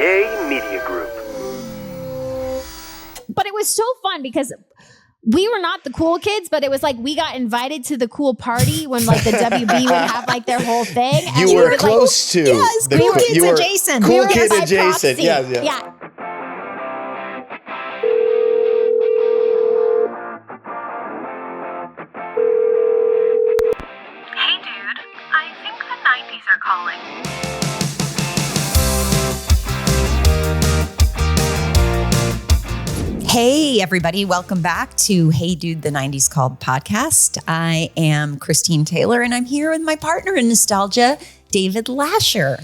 Yay Media Group. But it was so fun because we were not the cool kids, but it was like we got invited to the cool party when like the WB would have like their whole thing. And you were close to. Yes, cool kids adjacent. Cool kid adjacent. Yeah. Hey dude, I think the 90s are calling. Hey, everybody. Welcome back to Hey Dude, the 90s Called podcast. I am Christine Taylor, and I'm here with my partner in nostalgia, David Lasher.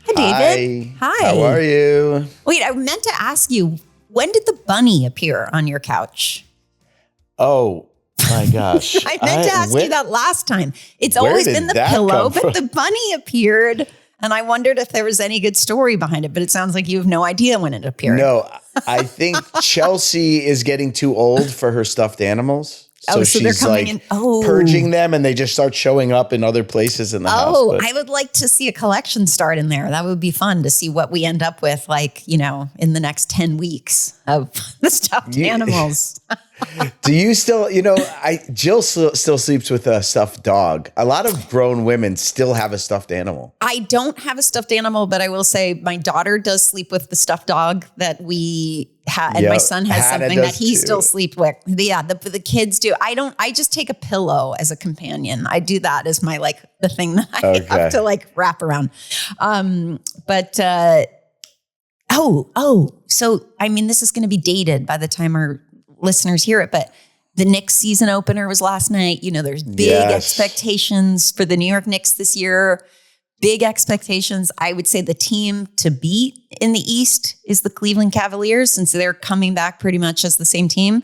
Hi, David. Hi. How are you? Wait, I meant to ask you, when did the bunny appear on your couch? Oh, my gosh. I meant to ask you that last time. It's Where always did been the that pillow, come from? but the bunny appeared, and I wondered if there was any good story behind it, but it sounds like you have no idea when it appeared. No, I think Chelsea is getting too old for her stuffed animals. So they're she's coming like in. Oh. purging them, and they just start showing up in other places in the house. Oh, But I would like to see a collection start in there. That would be fun to see what we end up with, like, you know, in the next 10 weeks of the stuffed animals. do you still, Jill still sleeps with a stuffed dog. A lot of grown women still have a stuffed animal. I don't have a stuffed animal, but I will say my daughter does sleep with the stuffed dog that we had. And my son has Hannah something that does he too. still sleeps with. Yeah, the kids do. I just take a pillow as a companion. I do that as my, like, the thing that I have to like wrap around. So, I mean, this is going to be dated by the time our listeners hear it, but the Knicks season opener was last night. You know, there's big expectations for the New York Knicks this year. Big expectations. I would say the team to beat in the East is the Cleveland Cavaliers, since they're coming back pretty much as the same team.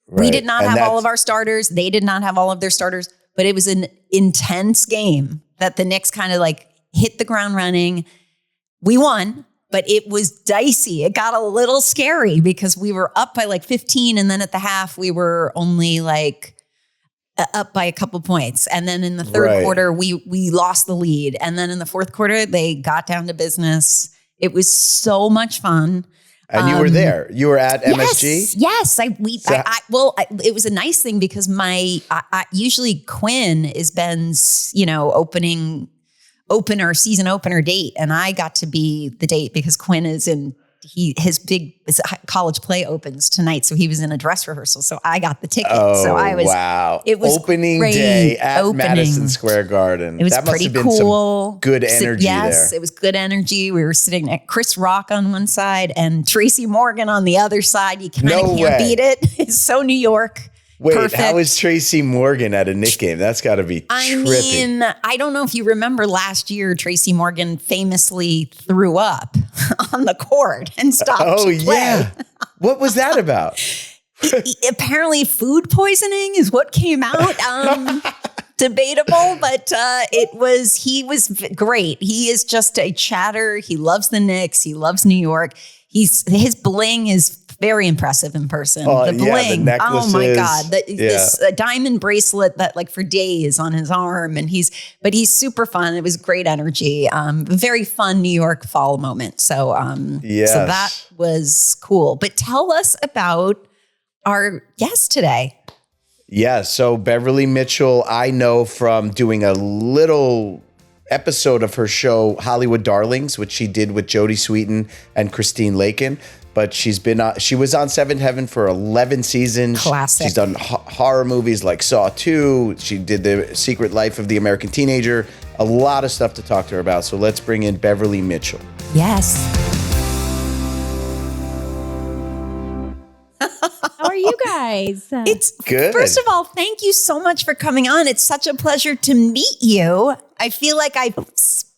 Right. We did not have all of our starters. They did not have all of their starters, but it was an intense game that the Knicks kind of like hit the ground running. We won, but it was dicey. It got a little scary because we were up by like 15. And then at the half, we were only like up by a couple points. And then in the third quarter, we lost the lead. And then in the fourth quarter, they got down to business. It was so much fun. And you were there. You were at MSG? Yes. It was a nice thing because usually Quinn is Ben's, season opener date. And I got to be the date because Quinn is his college play opens tonight. So he was in a dress rehearsal. So I got the ticket. Wow. It was opening great day at Madison Square Garden. It was that must pretty have been cool. Some good energy there. Yes, it was good energy. We were sitting at Chris Rock on one side and Tracy Morgan on the other side. You kind of can't beat it. It's so New York. Wait, perfect. How is Tracy Morgan at a Knick game? That's got to be trippy. I mean, I don't know if you remember last year, Tracy Morgan famously threw up on the court and stopped play. Yeah. What was that about? Apparently food poisoning is what came out. Debatable, but he was great. He is just a chatter. He loves the Knicks. He loves New York. His bling is very impressive in person. The bling. The oh my God. This diamond bracelet that like for days on his arm. And he's super fun. It was great energy. Very fun New York fall moment. So that was cool. But tell us about our guest today. Yeah. So Beverley Mitchell, I know from doing a little episode of her show, Hollywood Darlings, which she did with Jodie Sweetin and Christine Lakin. But she was on Seventh Heaven for 11 seasons. Classic. She's done horror movies like Saw 2. She did The Secret Life of the American Teenager. A lot of stuff to talk to her about. So let's bring in Beverley Mitchell. Yes. How are you guys? It's good. First of all, thank you so much for coming on. It's such a pleasure to meet you. I feel like I've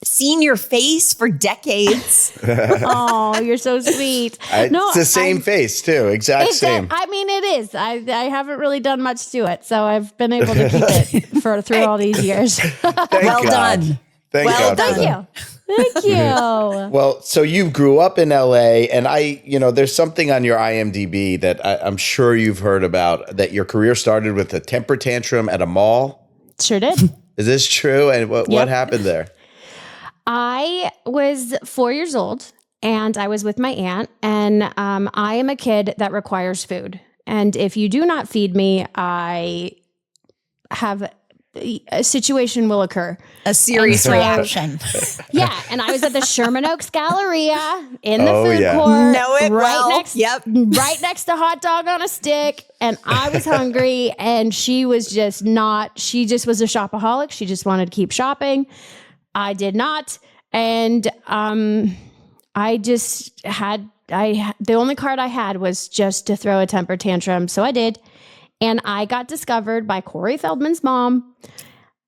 seen your face for decades. Oh, you're so sweet. It's the same face too. Exact same. It is. I haven't really done much to it, so I've been able to keep it through all these years. Well done. Thank God. Thank you. Thank you. Well, so you grew up in LA, and there's something on your IMDb that I'm sure you've heard about, that your career started with a temper tantrum at a mall. Sure did. Is this true? And what happened there? I was 4 years old, and I was with my aunt, and I am a kid that requires food. And if you do not feed me, a situation will occur. A serious reaction. Yeah. And I was at the Sherman Oaks Galleria in the food yeah. court. Know it well. Right next to Hot Dog on a Stick. And I was hungry, and she was just not, she just was a shopaholic. She just wanted to keep shopping. I did not. And I just had, the only card I had was just to throw a temper tantrum. So I did. And I got discovered by Corey Feldman's mom.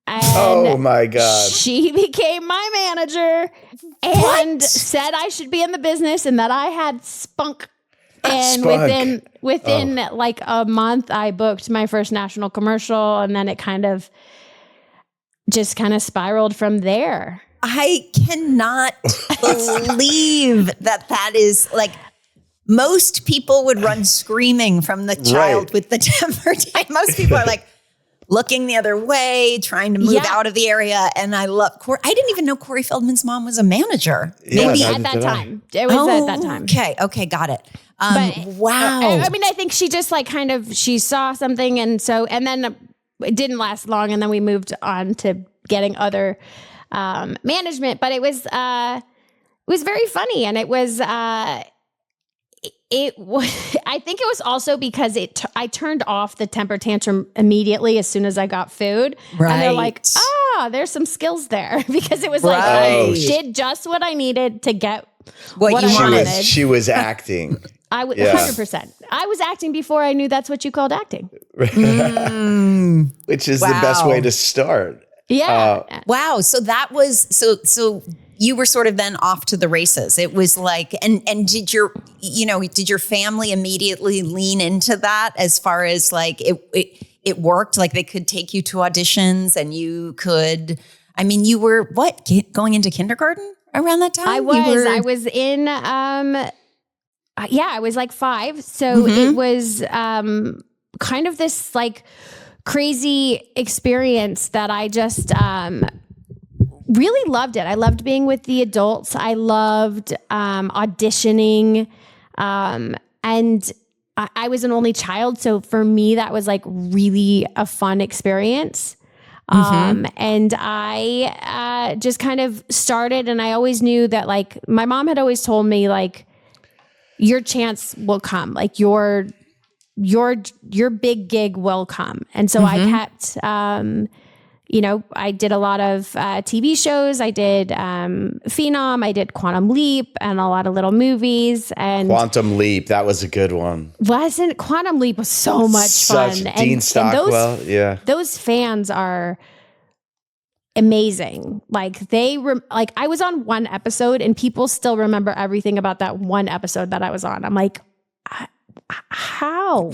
And oh my God. she became my manager and said I should be in the business and that I had spunk. And within like a month, I booked my first national commercial, and then it kind of spiraled from there. I cannot believe that is like, most people would run screaming from the child with the temper tantrum. Most people are like looking the other way, trying to move out of the area. And I love Corey. I didn't even know Corey Feldman's mom was a manager. Maybe at that time. It was at that time. Okay, got it. Wow. I mean, I think she just like she saw something, and then it didn't last long, and then we moved on to getting other management. But it was very funny, and it was. I think it was also because I turned off the temper tantrum immediately as soon as I got food. Right. And they're like, there's some skills there, because it was like, I did just what I needed to get what I wanted. She was acting. I was 100%. I was acting before I knew that's what you called acting. Which is the best way to start. Yeah. Wow. So that was, so you were sort of then off to the races. It was like, and did your family immediately lean into that as far as like it worked? Like they could take you to auditions, and you could, I mean, you were going into kindergarten around that time? I was in, I was like 5. So it was kind of this like crazy experience that I just really loved it. I loved being with the adults. I loved auditioning. And I was an only child. So for me, that was like really a fun experience. And I just kind of started, and I always knew that like my mom had always told me like, your chance will come, like your big gig will come. And so I kept, I did a lot of TV shows. I did Phenom. I did Quantum Leap and a lot of little movies. And Quantum Leap, that was a good one. Quantum Leap was so much fun. Dean Stockwell, those fans are amazing. Like I was on one episode, and people still remember everything about that one episode that I was on. I'm like, how?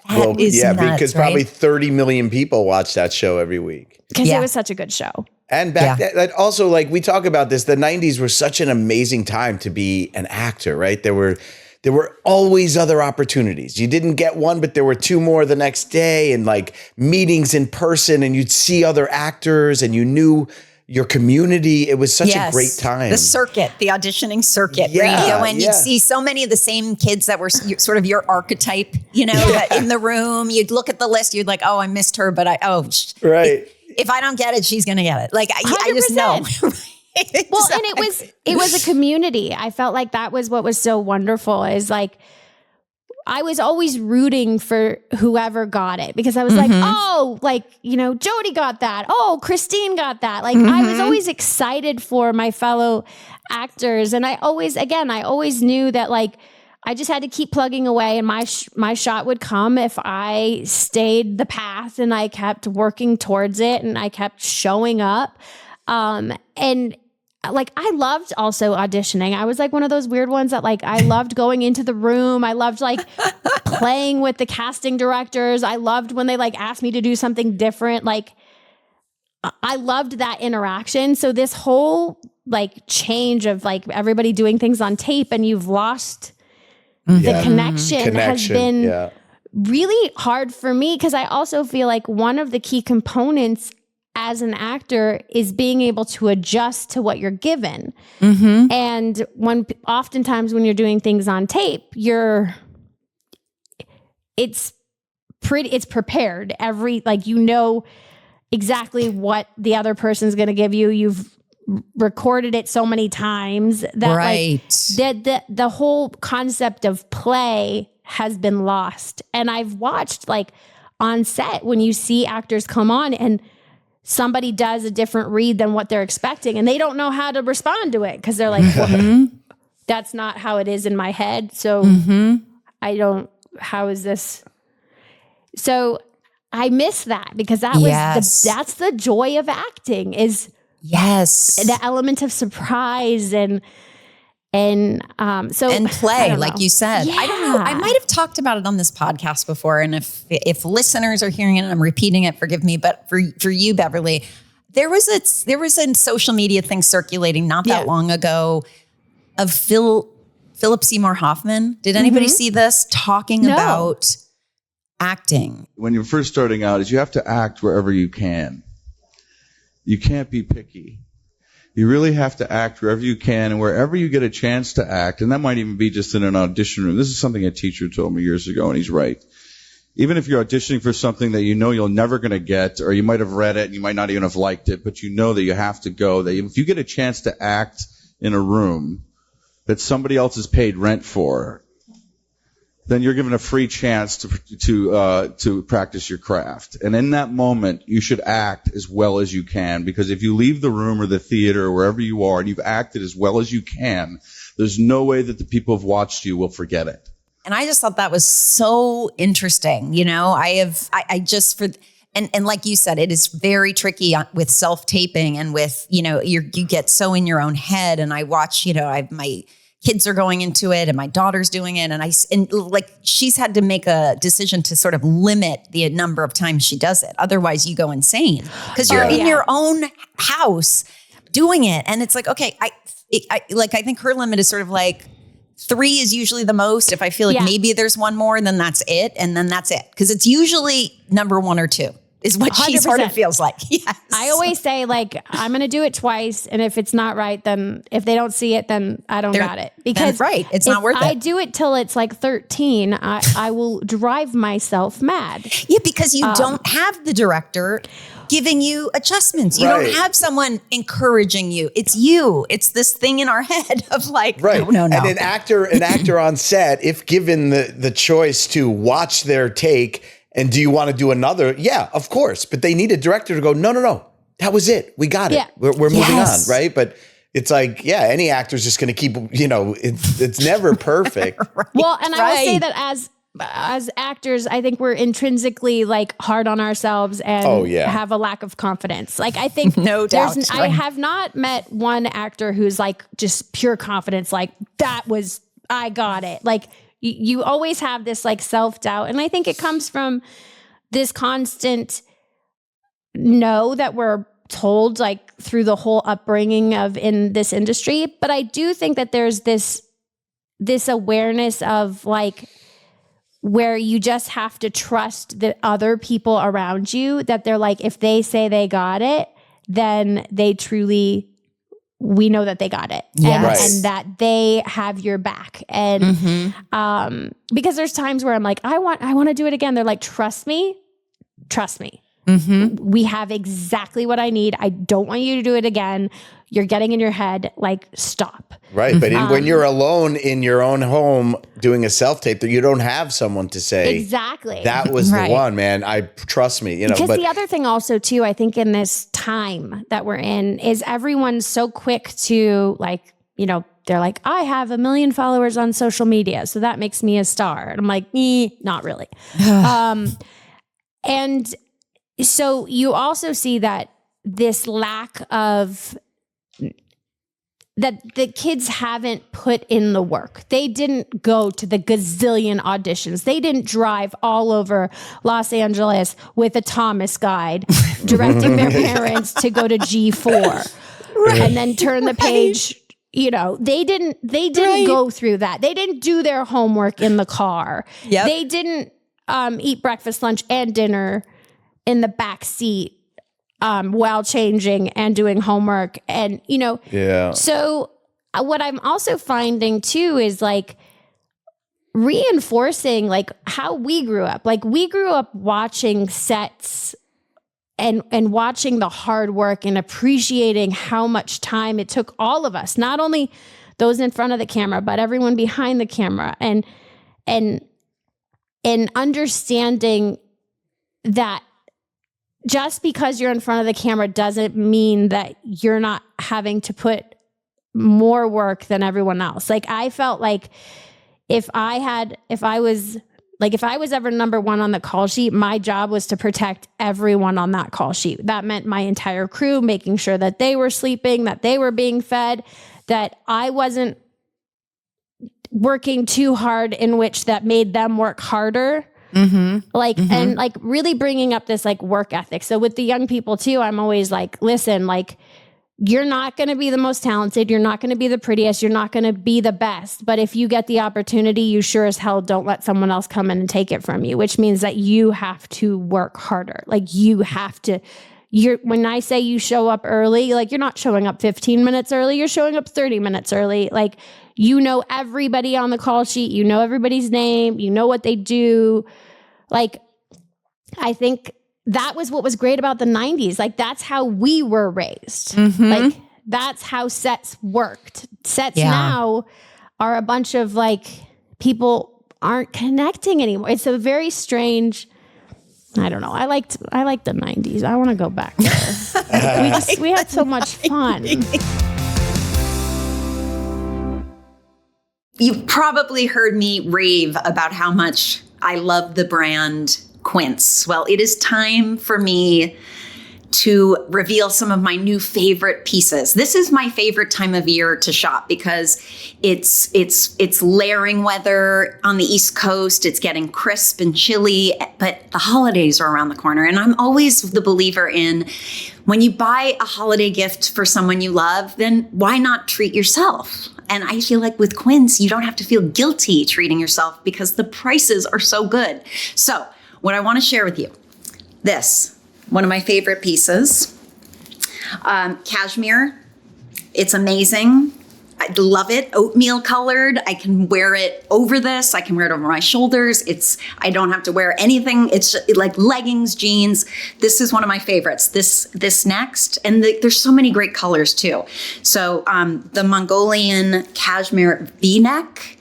Because probably 30 million people watch that show every week. Because it was such a good show. And back then, also, like we talk about this, the 90s were such an amazing time to be an actor, right? There were always other opportunities. You didn't get one, but there were 2 more the next day, and like meetings in person, and you'd see other actors, and you knew your community. It was such a great time. The circuit, the auditioning circuit, where you go and you'd see so many of the same kids that were sort of your archetype, that in the room. You'd look at the list, you'd like, oh, I missed her, but if I don't get it, she's going to get it. Like, I just know. Well, and it was a community. I felt like that was what was so wonderful, is like, I was always rooting for whoever got it, because I was like, oh, like, Jody got that. Oh, Christine got that. Like, I was always excited for my fellow actors. And I always knew that like, I just had to keep plugging away, and my shot would come if I stayed the path and I kept working towards it and I kept showing up. And like, I loved also auditioning. I was like one of those weird ones that like, I loved going into the room. I loved like playing with the casting directors. I loved when they like asked me to do something different. Like, I loved that interaction. So this whole like change of like everybody doing things on tape, and you've lost the connection has been really hard for me, because I also feel like one of the key components as an actor is being able to adjust to what you're given. Mm-hmm. And oftentimes when you're doing things on tape, it's prepared. Exactly what the other person's going to give you. You've recorded it so many times that the whole concept of play has been lost. And I've watched on set when you see actors come on and somebody does a different read than what they're expecting and they don't know how to respond to it because they're like, well, that's not how it is in my head. So how is this? So I miss that because that's the joy of acting is the element of surprise and play, like you said. Yeah. I don't know. I might have talked about it on this podcast before. And if listeners are hearing it and I'm repeating it, forgive me. But for you, Beverly, there was a social media thing circulating not that long ago of Philip Seymour Hoffman. Did anybody see this talking about acting? When you're first starting out is you have to act wherever you can. You can't be picky. You really have to act wherever you can and wherever you get a chance to act. And that might even be just in an audition room. This is something a teacher told me years ago, and he's right. Even if you're auditioning for something that you know you're never going to get, or you might have read it and you might not even have liked it, but you know that you have to go, that if you get a chance to act in a room that somebody else has paid rent for, then you're given a free chance to practice your craft. And in that moment, you should act as well as you can, because if you leave the room or the theater or wherever you are and you've acted as well as you can, there's no way that the people who've watched you will forget it. And I just thought that was so interesting. You know, and like you said, it is very tricky with self-taping and with, you get so in your own head. And I watch, my kids are going into it and my daughter's doing it. And she's had to make a decision to sort of limit the number of times she does it. Otherwise you go insane because you're in your own house doing it. And it's like, okay, I think her limit is sort of 3 is usually the most. If I feel like maybe there's one more, then that's it. And then that's it. Cause it's usually number 1 or 2. Is what she sort of feels like. Yes. I always say I'm going to do it twice. And if it's not right, then if they don't see it, then I don't got it. Because it's not worth it. I do it till it's 13. I will drive myself mad. Yeah, because you don't have the director giving you adjustments. You don't have someone encouraging you. It's you. It's this thing in our head of no. And an actor on set, if given the choice to watch their take, and do you want to do another? Yeah, of course. But they need a director to go, no. That was it. We got it. We're moving on, right? But it's any actor's just going to keep, it's never perfect. Right. Well, and I will say that as actors, I think we're intrinsically hard on ourselves and have a lack of confidence. I think no doubt. Right. I have not met one actor who's just pure confidence. I got it. You always have this self-doubt. And I think it comes from this constant no that we're told through the whole upbringing in this industry. But I do think that there's this awareness of where you just have to trust the other people around you, that they're if they say they got it, then we know that they got it and that they have your back. And because there's times where I'm I want to do it again. They're trust me. Mm-hmm. We have exactly what I need. I don't want you to do it again. You're getting in your head, stop. Right. But when you're alone in your own home doing a self-tape, that you don't have someone to say, exactly, that was the one, man. Trust me, Because the other thing also too, I think in this time that we're in is everyone's so quick to they're I have 1 million followers on social media, so that makes me a star. And I'm not really. And so you also see that this lack of that the kids haven't put in the work. They didn't go to the gazillion auditions. They didn't drive all over Los Angeles with a Thomas guide directing their parents to go to G4 and then turn the page. They didn't go through that. They didn't do their homework in the car. Yep. They didn't eat breakfast, lunch, and dinner in the back seat while changing and doing homework. And, so what I'm also finding too is like reinforcing like how we grew up. Like we grew up watching sets and watching the hard work and appreciating how much time it took all of us, not only those in front of the camera, but everyone behind the camera, and understanding that just because you're in front of the camera doesn't mean that you're not having to put more work than everyone else. Like I felt like if I was ever number one on the call sheet, my job was to protect everyone on that call sheet. That meant my entire crew, making sure that they were sleeping, that they were being fed, that I wasn't working too hard in which that made them work harder. And like really bringing up this like work ethic. So with the young people too, I'm always like, listen, like you're not going to be the most talented. You're not going to be the prettiest. You're not going to be the best. But if you get the opportunity, you sure as hell don't let someone else come in and take it from you, which means that you have to work harder. Like you have to, when I say you show up early, like you're not showing up 15 minutes early. You're showing up 30 minutes early. Like, you know, everybody on the call sheet, you know, everybody's name, you know what they do. Like, I think that was what was great about the 90s. Like, that's how we were raised. Like, that's how sets worked. Sets now are a bunch of like, people aren't connecting anymore. It's a very strange, I don't know. I liked the 90s. I want to go back there. we had so much fun. You've probably heard me rave about how much I love the brand Quince. Well, it is time for me to reveal some of my new favorite pieces. This is my favorite time of year to shop because it's layering weather on the East Coast. It's getting crisp and chilly, but the holidays are around the corner. And I'm always the believer in when you buy a holiday gift for someone you love, then why not treat yourself? And I feel like with Quince, you don't have to feel guilty treating yourself because the prices are so good. So what I want to share with you, this, one of my favorite pieces, cashmere. It's amazing. I love it. Oatmeal colored. I can wear it over this. I can wear it over my shoulders. I don't have to wear anything. It's just like leggings, jeans. This is one of my favorites. This next. And there's so many great colors too. So the Mongolian cashmere V-neck.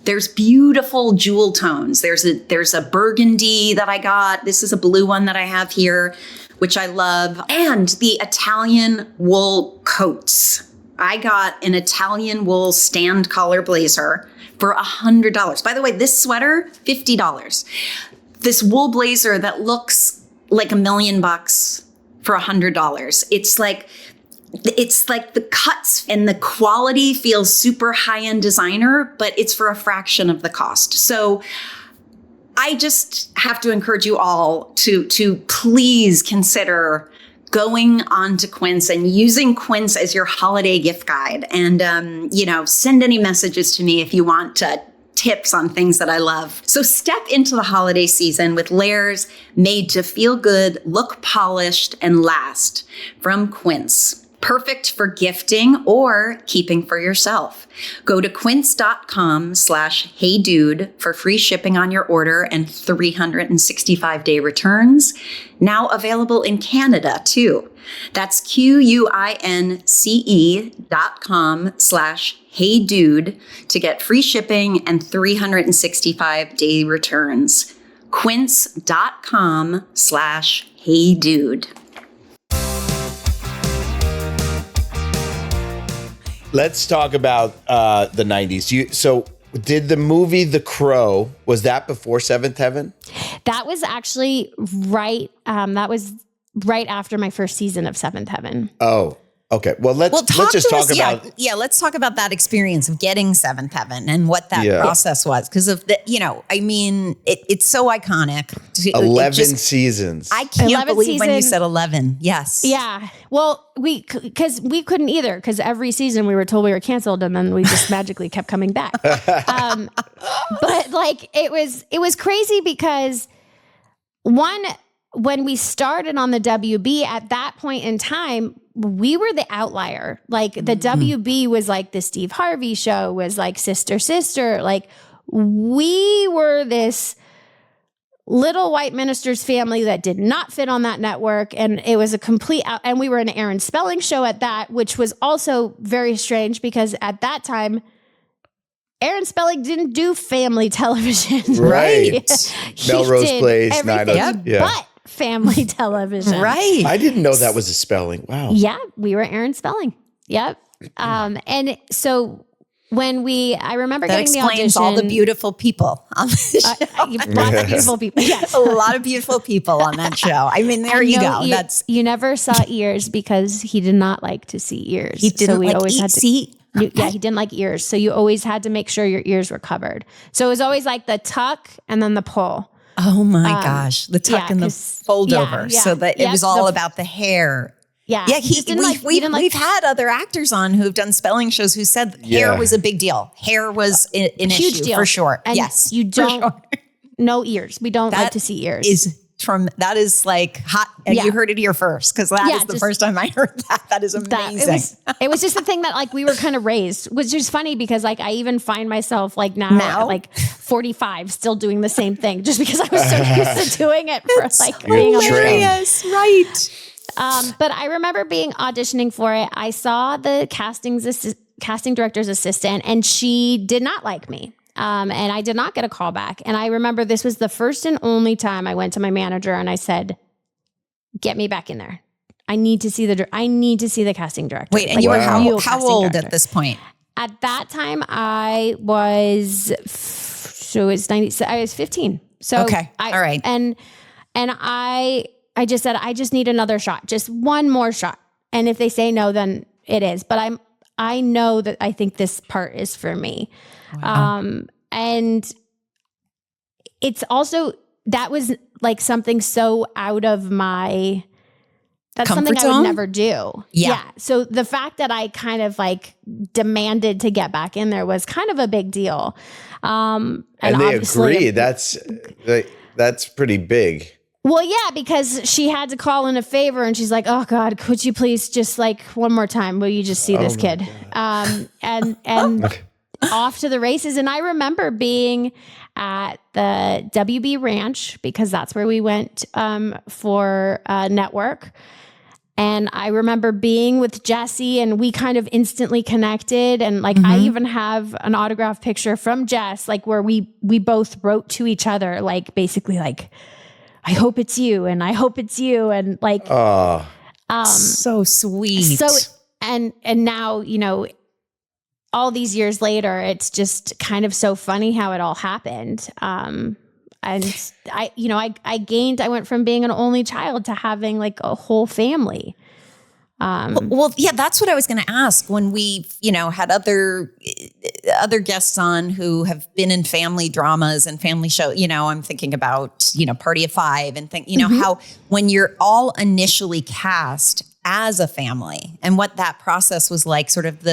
There's beautiful jewel tones. There's a burgundy that I got. This is a blue one that I have here, which I love. And the Italian wool coats. I got an Italian wool stand collar blazer for $100. By the way, this sweater, $50. This wool blazer that looks like $1 million for $100. It's like the cuts and the quality feels super high-end designer, but it's for a fraction of the cost. So I just have to encourage you all to please consider going on to Quince and using Quince as your holiday gift guide. And, send any messages to me if you want tips on things that I love. So step into the holiday season with layers made to feel good, look polished, and last from Quince. Perfect for gifting or keeping for yourself. Go to quince.com/heydude for free shipping on your order and 365-day returns. Now available in Canada too. That's QUINCE.com/heydude to get free shipping and 365-day returns. Quince.com/heydude. Let's talk about the 90s. So did the movie The Crow, was that before Seventh Heaven? That was actually right. That was right after my first season of Seventh Heaven. Oh, okay. Well, let's just talk about. Yeah, let's talk about that experience of getting Seventh Heaven and what that process was. Because of the, it's so iconic. 11 seasons. I can't believe when you said 11. Yes. Yeah. Well, because we couldn't either, because every season we were told we were canceled and then we just magically kept coming back. But like it was crazy because one, when we started on the WB at that point in time, we were the outlier. Like the WB was like the Steve Harvey show, was like Sister Sister. Like we were this little white minister's family that did not fit on that network. And it was a complete and we were an Aaron Spelling show at that, which was also very strange because at that time, Aaron Spelling didn't do family television. Right. Melrose Place, everything but family television. Right. I didn't know that was a Spelling. Wow. Yeah, we were Aaron Spelling. Yep. And so when I remember that getting the audition. explains all the beautiful people on the show. Lots of beautiful people. Yes. A lot of beautiful people on that show. I mean, there you go. You never saw ears because he did not like to see ears. He didn't see. He didn't like ears. So you always had to make sure your ears were covered. So it was always like the tuck and then the pull. Oh my gosh. The tuck and the fold over. Yeah. So that it was all about the hair. Yeah. Yeah. We've had other actors on who've done spelling shows who said hair was a big deal. Hair was an huge issue deal. For sure. And yes. you don't, no ears. We don't like to see ears. That is like hot. And you heard it here first. Cause that is the first time I heard that. That is amazing. It was just the thing that like we were kind of raised, which is funny because like I even find myself like now? At like 45 still doing the same thing just because I was so used to doing it for like being on the hilarious. Right. But I remember being auditioning for it. I saw the casting director's assistant and she did not like me. And I did not get a call back. And I remember this was the first and only time I went to my manager and I said, get me back in there. I need to see the casting director. Wait, and you were how old at this point? At that time I was, I was 15. So okay. All right. And I just said, I just need another shot, just one more shot. And if they say no, then it is. But I know that I think this part is for me. Wow. And it's also, that was like something so out of my, that's comfort something zone? I would never do. Yeah. So the fact that I kind of like demanded to get back in there was kind of a big deal. And they agree. That's pretty big. Well, yeah, because she had to call in a favor and she's like, oh God, could you please just like one more time, will you just see this kid? And off to the races. And I remember being at the WB Ranch because that's where we went for network. And I remember being with Jessie and we kind of instantly connected. And like, I even have an autograph picture from Jess, like where we both wrote to each other, like basically like, I hope it's you. And I hope it's you. And like, so sweet. So, and now, you know, all these years later, it's just kind of so funny how it all happened. And I went from being an only child to having like a whole family. Well, yeah, that's what I was going to ask when we, had other guests on who have been in family dramas and family show, I'm thinking about, Party of Five and how when you're all initially cast as a family and what that process was like, sort of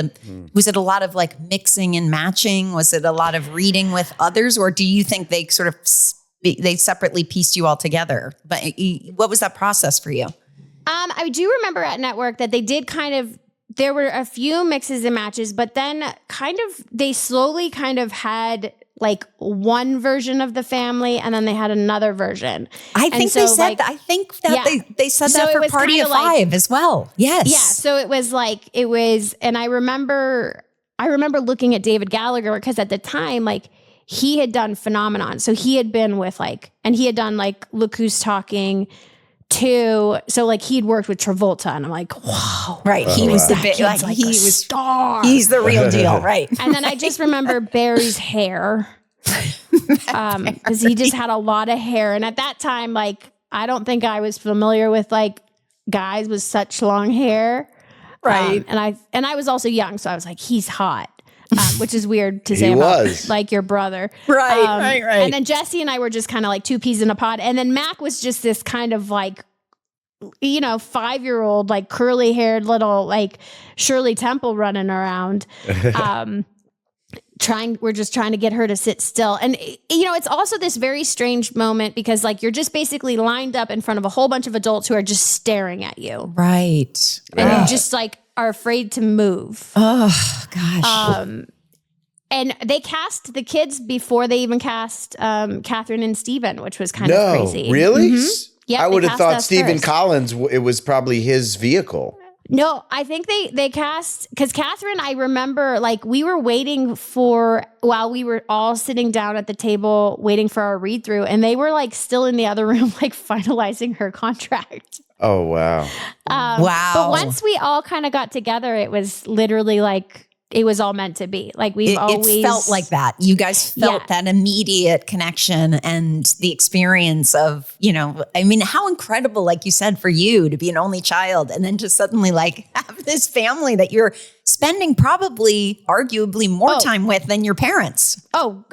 was it a lot of like mixing and matching? Was it a lot of reading with others? Or do you think they sort of, they separately pieced you all together? But what was that process for you? I do remember at Network that they did there were a few mixes and matches, but then they slowly had like one version of the family and then they had another version. I think they said they said that for Party of Five as well. Yes. Yeah. So it was, and I remember looking at David Gallagher because at the time, like he had done Phenomenon. So he had been with and he had done like Look Who's Talking too. So like he'd worked with Travolta and I'm like, wow. Right. He was the big, he was a star. He's the real deal. Right. And then I just remember Barry's hair. Because he just had a lot of hair. And at that time, like, I don't think I was familiar with like guys with such long hair. Right. And I was also young. So I was like, he's hot. Which is weird to say about like your brother. Right. And then Jessie and I were just kind of like two peas in a pod. And then Mac was just this kind of like, 5-year-old, like curly haired little, like Shirley Temple running around. we're just trying to get her to sit still. And, it's also this very strange moment because like you're just basically lined up in front of a whole bunch of adults who are just staring at you. Right. And you just like are afraid to move. Oh, gosh. And they cast the kids before they even cast Catherine and Steven, which was kind of crazy. Really? Mm-hmm. Yep, I would have thought Stephen first. Collins, it was probably his vehicle. No, I think they cast, because Catherine, I remember like we were waiting while we were all sitting down at the table waiting for our read through, and they were like still in the other room, like finalizing her contract. Oh, wow. Wow. But once we all kind of got together, it was literally like, it was all meant to be. Like it felt like that. You guys felt that immediate connection and the experience of, how incredible, like you said, for you to be an only child and then just suddenly like have this family that you're spending probably arguably more time with than your parents. Oh,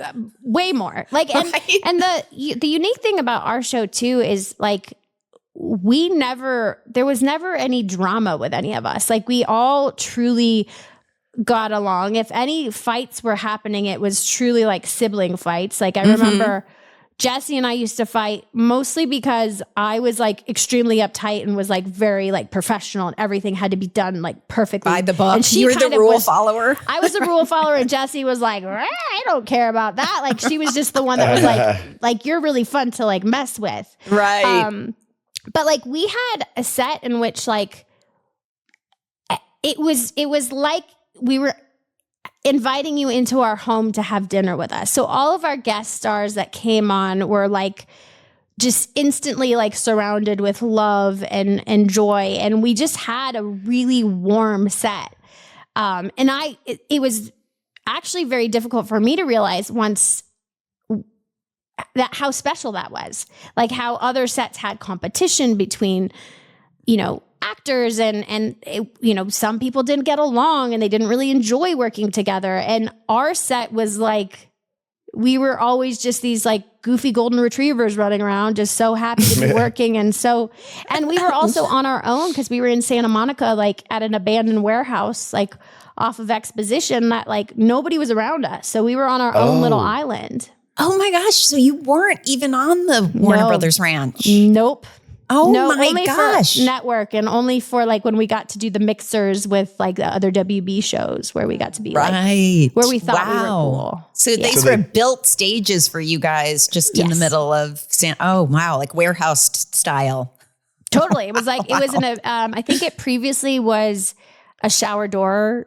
way more. Like, and, Right? and the unique thing about our show too is like, there was never any drama with any of us. Like we all truly got along. If any fights were happening, it was truly like sibling fights. Like I remember Jesse and I used to fight mostly because I was like extremely uptight and was like very like professional and everything had to be done like perfectly By the book. And You were the rule follower. I was the rule follower and Jesse was like, I don't care about that. Like she was just the one that was like you're really fun to like mess with. Right. But like we had a set in which like it was like we were inviting you into our home to have dinner with us. So all of our guest stars that came on were like just instantly like surrounded with love and joy. And we just had a really warm set. And it was actually very difficult for me to realize once that how special that was. Like how other sets had competition between, actors and some people didn't get along and they didn't really enjoy working together. And our set was like, we were always just these like goofy golden retrievers running around, just so happy to be working. And we were also on our own because we were in Santa Monica, like at an abandoned warehouse, like off of Exposition that like nobody was around us. So we were on our own little island. Oh my gosh. So you weren't even on the Warner Brothers Ranch? Nope. Oh no, my only gosh. for network and only for like when we got to do the mixers with like the other WB shows where we got to be like where we thought we were cool. So these were built stages for you guys just in the middle of like warehouse style. Totally. It was like it was in a I think it previously was a shower door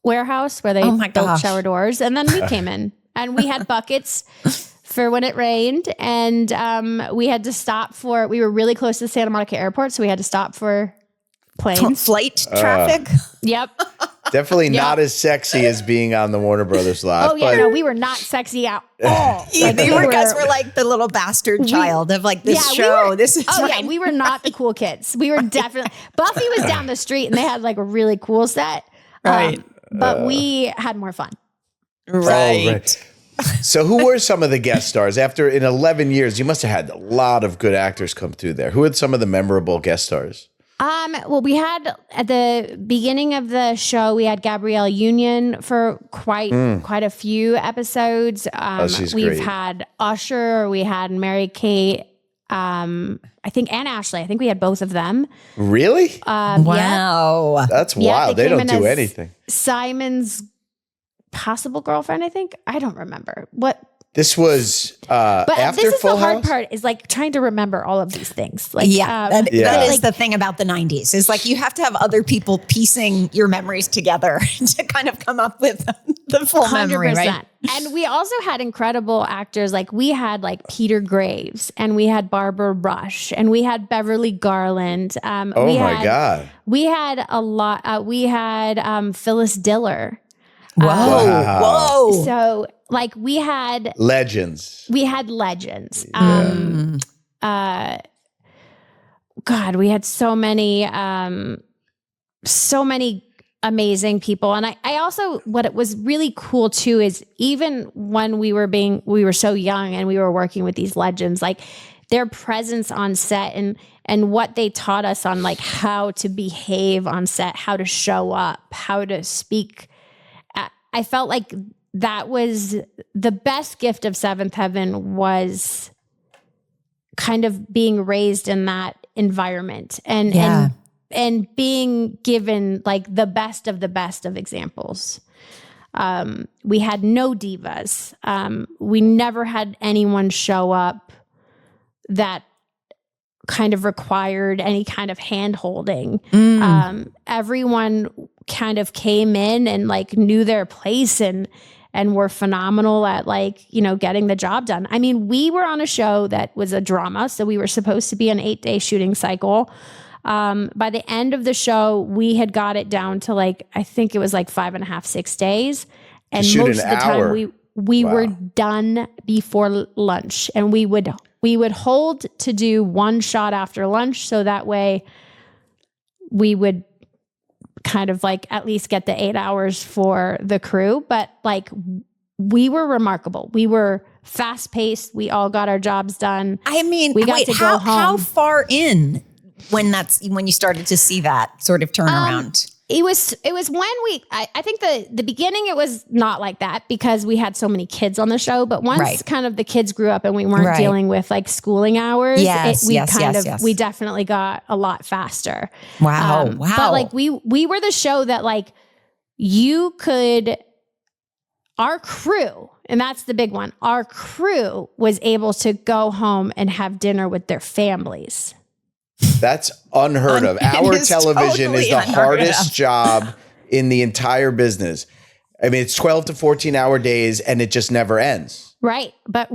warehouse where they built shower doors, and then we came in and we had buckets for when it rained, and we had to stop we were really close to the Santa Monica airport, so we had to stop for planes. Flight traffic? Yep. Definitely not as sexy as being on the Warner Brothers lot. Oh, yeah, no, we were not sexy at all. You guys were like the little bastard child of like this show. Yeah, we were not the cool kids. We were definitely, Buffy was down the street and they had like a really cool set. Right. But we had more fun. Right. So who were some of the guest stars? In 11 years, you must have had a lot of good actors come through there. Who are some of the memorable guest stars? Well, we had at the beginning of the show, we had Gabrielle Union for quite a few episodes. We've great. had Usher, we had Mary Kate, I think, and Ashley. I think we had both of them. Really? Wow. That's wild. They don't do anything. Simon's possible girlfriend, I think. I don't remember what. This was but after this is Full the hard House? part is like trying to remember all of these things. Like, that Yeah. is the thing about the 90s is like you have to have other people piecing your memories together to kind of come up with the full memory, right? And we also had incredible actors. Like we had like Peter Graves, and we had Barbara Rush, and we had Beverly Garland. God. We had a lot. We had Phyllis Diller. Whoa. So like we had legends. God, we had so many amazing people. And I also, what it was really cool too, is even when we were so young and we were working with these legends, like their presence on set and what they taught us on like how to behave on set, how to show up, how to speak. I felt like that was the best gift of Seventh Heaven, was kind of being raised in that environment and being given like the best of examples. We had no divas. We never had anyone show up that kind of required any kind of hand holding. Everyone kind of came in and like knew their place and were phenomenal at like, getting the job done. I mean, we were on a show that was a drama. So we were supposed to be an 8-day shooting cycle. By the end of the show, we had got it down to like, I think it was like 5.5, 6 days. And most of the time we were done before lunch, and we would hold to do one shot after lunch. So that way we would kind of like at least get the 8 hours for the crew. But like, we were remarkable. We were fast paced. We all got our jobs done. I mean, we got to go home. How far in when you started to see that sort of turnaround? It was when I think the beginning, it was not like that because we had so many kids on the show. But once kind of the kids grew up and we weren't dealing with like schooling hours, we definitely got a lot faster. Wow. But like we were the show that like our crew, and that's the big one, our crew was able to go home and have dinner with their families. That's unheard of. Our television is the hardest job in the entire business. I mean, it's 12 to 14 hour days and it just never ends. Right. But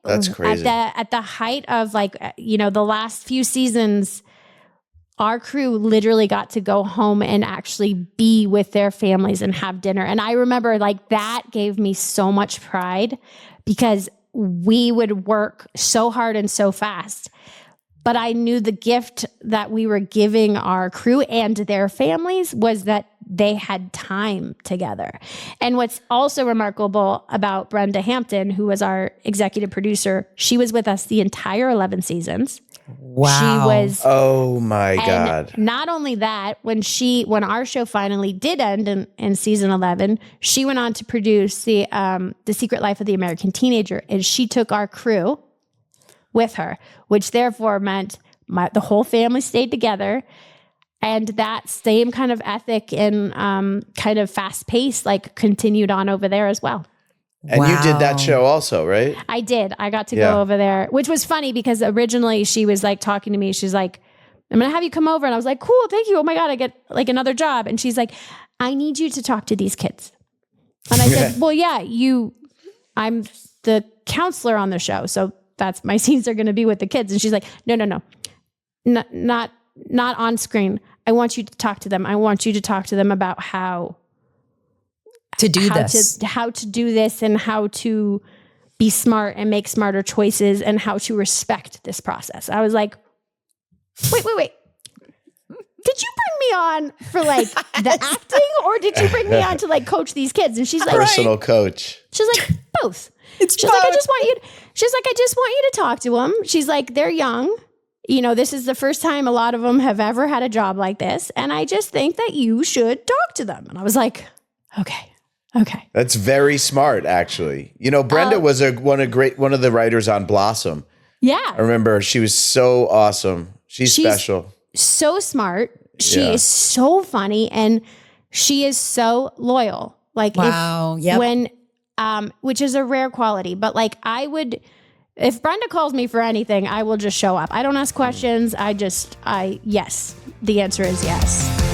that's crazy. At the height of like, the last few seasons, our crew literally got to go home and actually be with their families and have dinner. And I remember like that gave me so much pride because we would work so hard and so fast. But I knew the gift that we were giving our crew and their families was that they had time together. And what's also remarkable about Brenda Hampton, who was our executive producer, she was with us the entire 11 seasons. Wow. She was. Oh my God. Not only that, when our show finally did end in season 11, she went on to produce the Secret Life of the American Teenager, and she took our crew with her, which therefore meant the whole family stayed together. And that same kind of ethic and kind of fast pace like continued on over there as well. And you did that show also, right? I did. I got to go over there, which was funny because originally she was like talking to me. She's like, I'm going to have you come over. And I was like, cool, thank you. Oh my God, I get like another job. And she's like, I need you to talk to these kids. And I said, well, yeah, I'm the counselor on the show. So that's my scenes are going to be with the kids. And she's like, no, not on screen. I want you to talk to them. I want you to talk to them about how to do this and how to be smart and make smarter choices and how to respect this process. I was like, wait. Did you bring me on for like the acting or did you bring me on to like coach these kids? And she's like, personal coach. She's like, both. She's like, I just want you to talk to them. She's like, they're young. This is the first time a lot of them have ever had a job like this. And I just think that you should talk to them. And I was like, okay. That's very smart, actually. Brenda was one of the writers on Blossom. Yeah. I remember she was so awesome. She's special. So smart. She is so funny and she is so loyal. Like which is a rare quality, but like if Brenda calls me for anything, I will just show up. I don't ask questions. Yes. The answer is yes.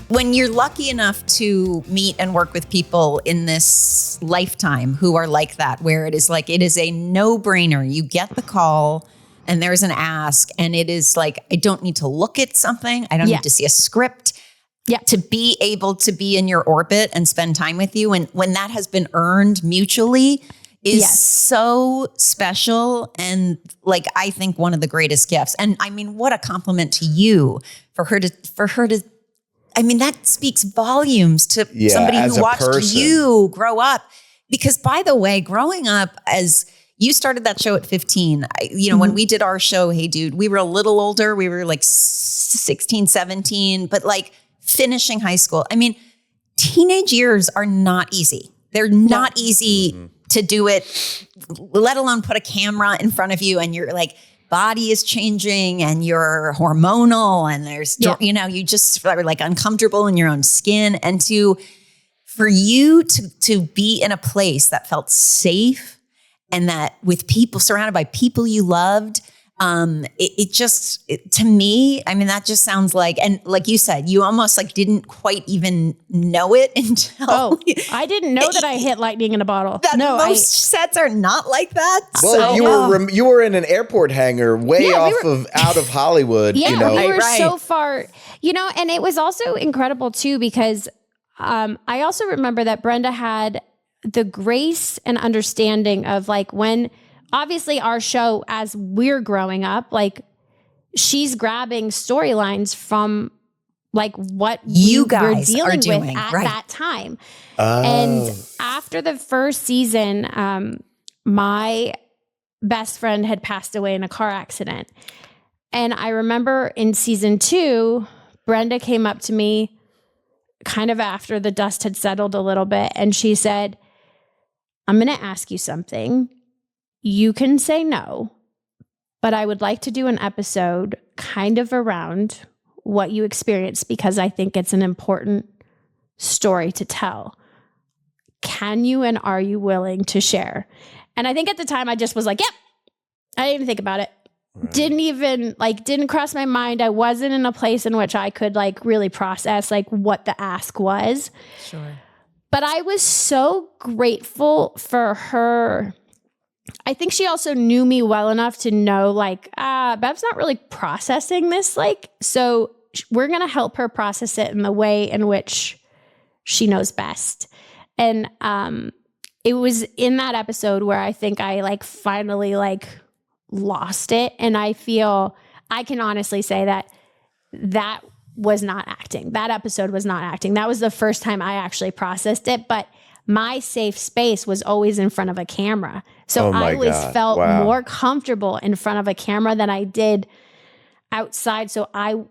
When you're lucky enough to meet and work with people in this lifetime who are like that, where it is a no-brainer. You get the call and there's an ask and it is like, I don't need to look at something. I don't need to see a script. Yeah. To be able to be in your orbit and spend time with you. And when that has been earned mutually is so special. And like, I think one of the greatest gifts. And I mean, what a compliment to you for her to, I mean, that speaks volumes to somebody who watched you grow up. Because by the way, growing up as, you started that show at 15. When we did our show, Hey Dude, we were a little older. We were like 16, 17, but like finishing high school. I mean, teenage years are not easy. They're not easy to do it, let alone put a camera in front of you and you're like, body is changing and you're hormonal and there's, you just are like uncomfortable in your own skin. And for you to be in a place that felt safe and that with people surrounded by people you loved, to me, I mean, that just sounds like, and like you said, you almost like didn't quite even know it until. I didn't know that I hit lightning in a bottle. Most sets are not like that. Well, you were in an airport hangar out of Hollywood. Yeah, we were so far, and it was also incredible too, because I also remember that Brenda had the grace and understanding of like when, obviously our show as we're growing up, like she's grabbing storylines from like what you guys were dealing with at that time. And after the first season, my best friend had passed away in a car accident. And I remember in season 2, Brenda came up to me kind of after the dust had settled a little bit. And she said, I'm going to ask you something. You can say no, but I would like to do an episode kind of around what you experienced because I think it's an important story to tell. Can you and are you willing to share? And I think at the time I just was like, yep. I didn't even think about it. Right. Didn't cross my mind. I wasn't in a place in which I could like really process like what the ask was. Sure. But I was so grateful for her. I think she also knew me well enough to know like, Bev's not really processing this. Like, so we're going to help her process it in the way in which she knows best. And it was in that episode where I think I like finally like lost it. And I feel I can honestly say that was not acting. That episode was not acting. That was the first time I actually processed it. But my safe space was always in front of a camera. So I always felt more comfortable in front of a camera than I did outside. So I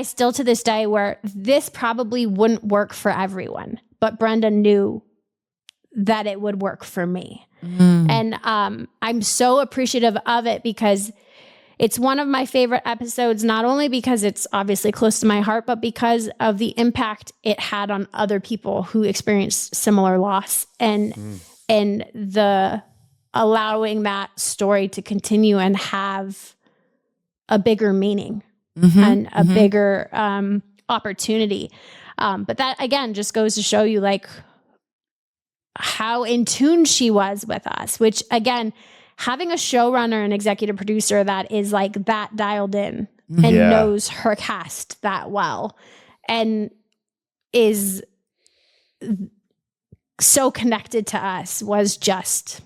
still to this day where this probably wouldn't work for everyone, but Brenda knew that it would work for me. And I'm so appreciative of it because it's one of my favorite episodes, not only because it's obviously close to my heart, but because of the impact it had on other people who experienced similar loss and the allowing that story to continue and have a bigger meaning and a bigger opportunity. But that again just goes to show you like how in tune she was with us, which again, having a showrunner and executive producer that is like that dialed in and knows her cast that well and is so connected to us was just...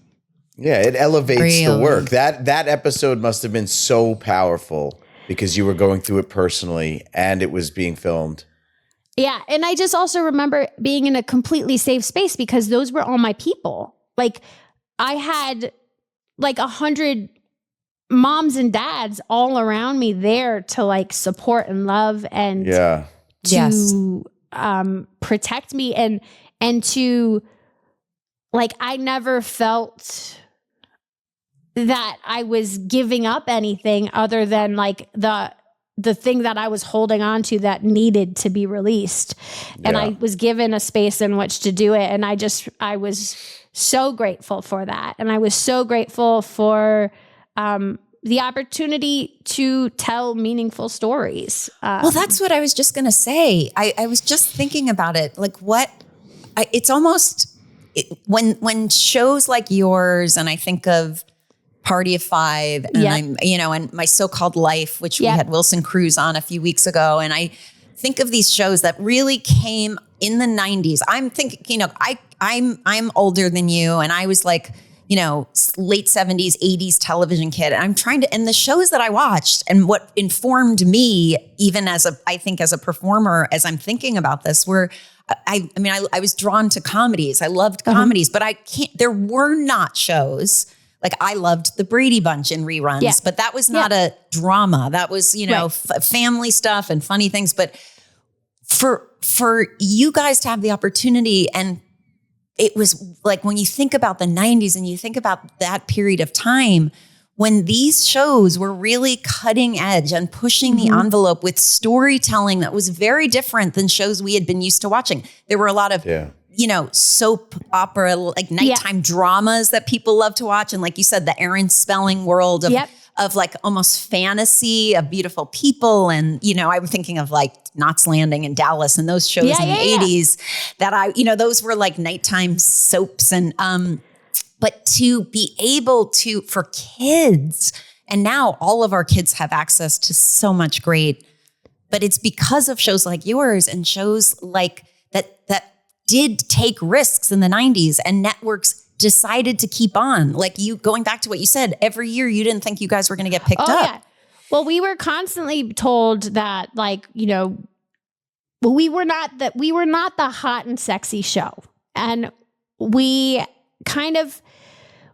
Yeah, it elevates the work. That episode must have been so powerful because you were going through it personally and it was being filmed. Yeah, and I just also remember being in a completely safe space because those were all my people. Like I had like 100 moms and dads all around me there to like support and love and to protect me and to like I never felt that I was giving up anything other than like the thing that I was holding on to that needed to be released. And I was given a space in which to do it. And I was so grateful for that. And I was so grateful for the opportunity to tell meaningful stories. Well, that's what I was just going to say. I was just thinking about it. Like it's almost when shows like yours, and I think of Party of Five and and My So-Called Life, which we had Wilson Cruz on a few weeks ago. And I think of these shows that really came in the 90s. I'm thinking, I'm older than you. And I was like, late 70s, 80s television kid. And I'm trying to, and the shows that I watched and what informed me, even as a performer, as I'm thinking about this, were, I was drawn to comedies. I loved comedies, but there were not shows. Like I loved the Brady Bunch in reruns, but that was not a drama. That was, family stuff and funny things. But for you guys to have the opportunity, and it was like when you think about the 90s and you think about that period of time when these shows were really cutting edge and pushing the envelope with storytelling that was very different than shows we had been used to watching. There were a lot of soap opera, like nighttime dramas that people love to watch. And like you said, the Aaron Spelling world of like almost fantasy of beautiful people. And, I'm thinking of like Knots Landing and Dallas and those shows in the 80s that those were like nighttime soaps. And, but to be able to, for kids, and now all of our kids have access to so much great, but it's because of shows like yours and shows like that did take risks in the 90s, and networks decided to keep on. Like you, going back to what you said, every year you didn't think you guys were going to get picked up. Yeah. Well, we were constantly told that, like, we were not the hot and sexy show. And we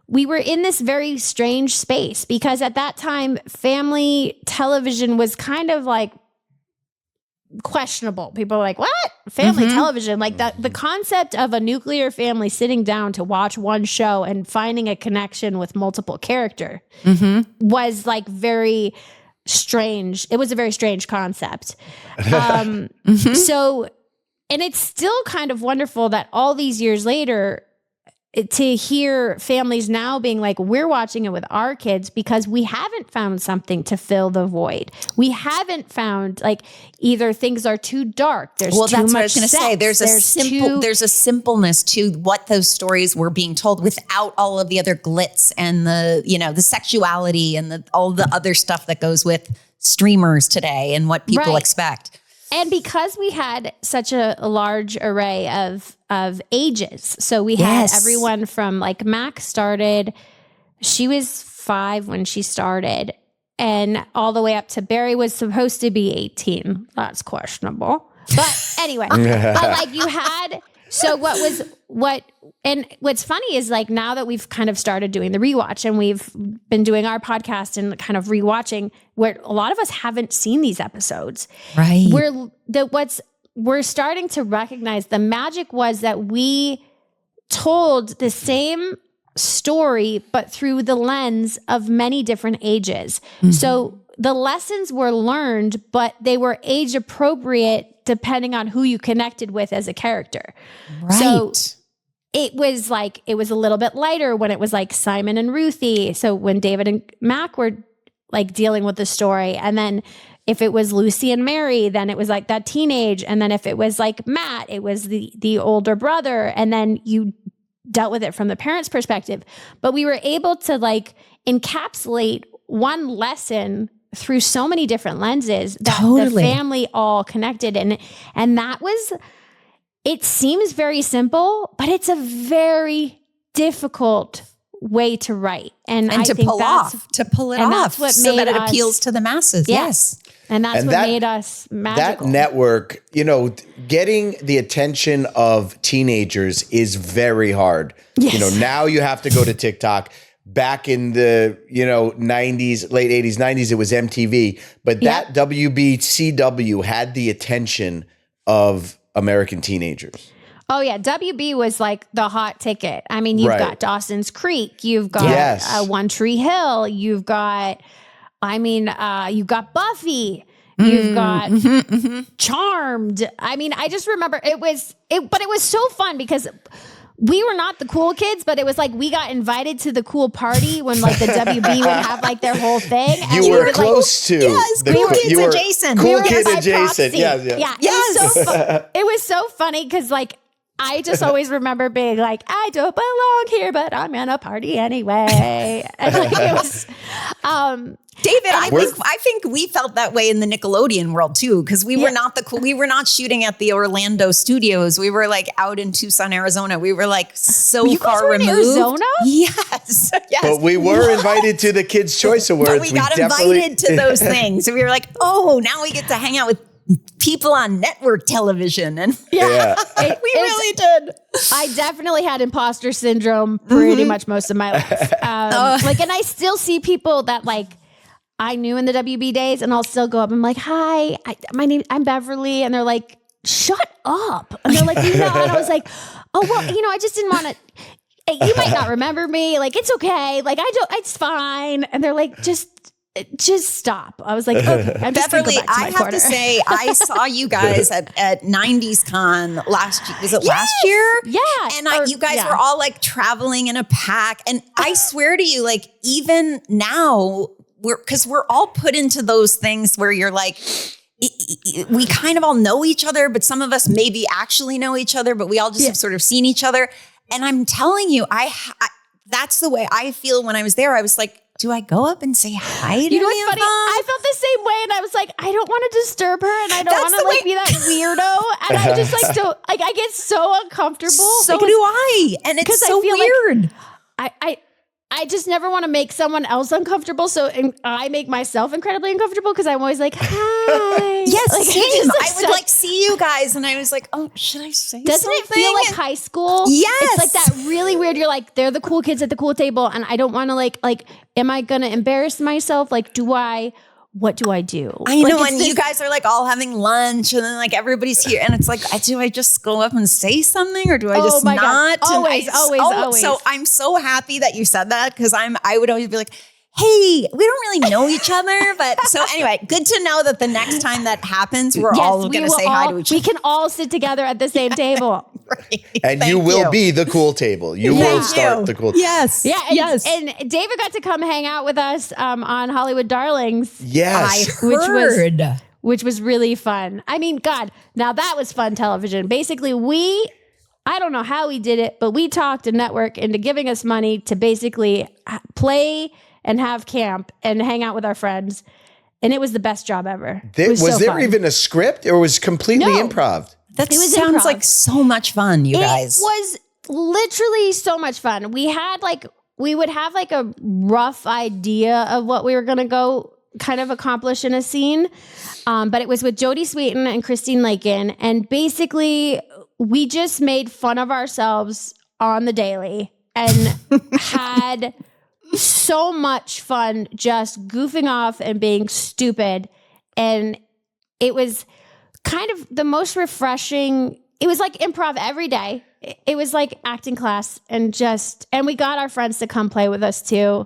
were in this very strange space because at that time, family television was kind of like questionable. People were like, what? Family television? Like the concept of a nuclear family sitting down to watch one show and finding a connection with multiple character was like very strange. It was a very strange concept. So, and it's still kind of wonderful that all these years later, to hear families now being like, we're watching it with our kids because we haven't found something to fill the void. We haven't found, like, either things are too dark. There's too much that's what I was going to sex, say. There's a simpleness to what those stories were being told without all of the other glitz and the sexuality and all the other stuff that goes with streamers today and what people expect. And because we had such a large array of ages, so we had everyone from, like, Mac started, she was 5 when she started, and all the way up to Barry was supposed to be 18. That's questionable. But anyway, but like you had, so and what's funny is, like, now that we've kind of started doing the rewatch and we've been doing our podcast and kind of rewatching, where a lot of us haven't seen these episodes. Right. We're starting to recognize the magic was that we told the same story, but through the lens of many different ages. So the lessons were learned, but they were age appropriate depending on who you connected with as a character. Right. So it was a little bit lighter when it was like Simon and Ruthie. So when David and Mac were like dealing with the story, and then if it was Lucy and Mary, then it was like that teenage. And then if it was like Matt, it was the older brother. And then you dealt with it from the parents' perspective. But we were able to like encapsulate one lesson through so many different lenses that the family all connected. And that was, it seems very simple, but it's a very difficult way to write. And I to think pull it off so that it appeals to the masses. Yes. And that's what made us magical. That network, getting the attention of teenagers is very hard. Yes. Now you have to go to TikTok. Back in the, 90s, late 80s, 90s, it was MTV. But that WBCW had the attention of American teenagers. Oh, yeah. WB was like the hot ticket. I mean, you've got Dawson's Creek. You've got One Tree Hill. You've got, you've got Buffy. You've got Charmed. I mean, I just remember but it was so fun because we were not the cool kids, but it was like we got invited to the cool party when like the WB would have like their whole thing. And you were close to. Yes, cool kids adjacent. Cool kid adjacent. Yeah. It was so funny because like I just always remember being like, I don't belong here, but I'm in a party anyway. And like, it was, David, I think we felt that way in the Nickelodeon world too, because we were not shooting at the Orlando studios. We were like out in Tucson, Arizona. We were like so you guys far were in removed. Arizona? Yes. But we were invited to the Kids' Choice Awards. But we got invited to those things. And we were like, oh, now we get to hang out with people on network television. And we really did. I definitely had imposter syndrome pretty much most of my life. And I still see people that like I knew in the WB days, and I'll still go up and I'm like, hi, I'm Beverly. And they're like, shut up. And they're like, and I was like, oh, well, I just didn't want to. You might not remember me. Like, it's okay. Like, it's fine. And they're like, just stop. I was like, okay, I'm just Beverly, go back to my I have corner. to say, I saw you guys at 90s Con last year. Was it last year? Yeah. And you guys were all like traveling in a pack. And I swear to you, like, even now, because we're all put into those things where you're like, we kind of all know each other, but some of us maybe actually know each other, but we all just have sort of seen each other. And I'm telling you, that's the way I feel when I was there. I was like, do I go up and say hi to You know what's funny? I felt the same way, and I was like, I don't want to disturb her, and I don't want to like be that weirdo, and I just like so like I get so uncomfortable. So do I, and it's so weird. Like I just never want to make someone else uncomfortable, so I make myself incredibly uncomfortable because I'm always like, hi. Yes, like, same. I would like see you guys, and I was like, oh, should I say Doesn't something? it feel like high school? Yes. It's like that really weird. You're like, they're the cool kids at the cool table, and I don't want to like, am I going to embarrass myself? Like, what do I do? I know, and you guys are like all having lunch, and then like everybody's here, and it's like, do I just go up and say something, or do I just not? God. Always. So I'm so happy that you said that, because I would always be like, hey, we don't really know each other, but so anyway, good to know that the next time that happens, we're all going to say hi to each other. We can all sit together at the same table. Right. And you will be the cool table. You will start the cool table. Yes. Yeah. And David got to come hang out with us on Hollywood Darlings. Yes. I heard. Which was really fun. I mean, God, now that was fun television. Basically, I don't know how we did it, but we talked a network into giving us money to basically play and have camp and hang out with our friends. And it was the best job ever. Was there even a script, or was completely improv? That sounds improv. like so much fun, you guys. It was literally so much fun. We would have like a rough idea of what we were going to go kind of accomplish in a scene. But it was with Jodie Sweetin and Christine Lakin. And basically we just made fun of ourselves on the daily and had so much fun just goofing off and being stupid. And it was kind of the most refreshing. It was like improv every day. It was like acting class, and we got our friends to come play with us too.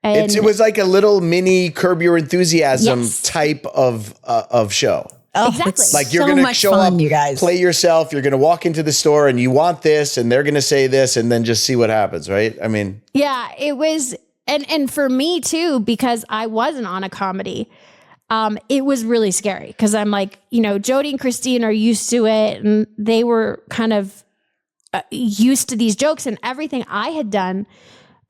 And It was like a little mini Curb Your Enthusiasm type of show. Oh, exactly. Like you're so going to much show fun, up, you guys. play yourself. You're going to walk into the store and you want this, and they're going to say this, and then just see what happens, right? I mean, yeah, it was, and for me too, because I wasn't on a comedy. It was really scary because I'm like, Jodie and Christine are used to it, and they were kind of used to these jokes, and everything I had done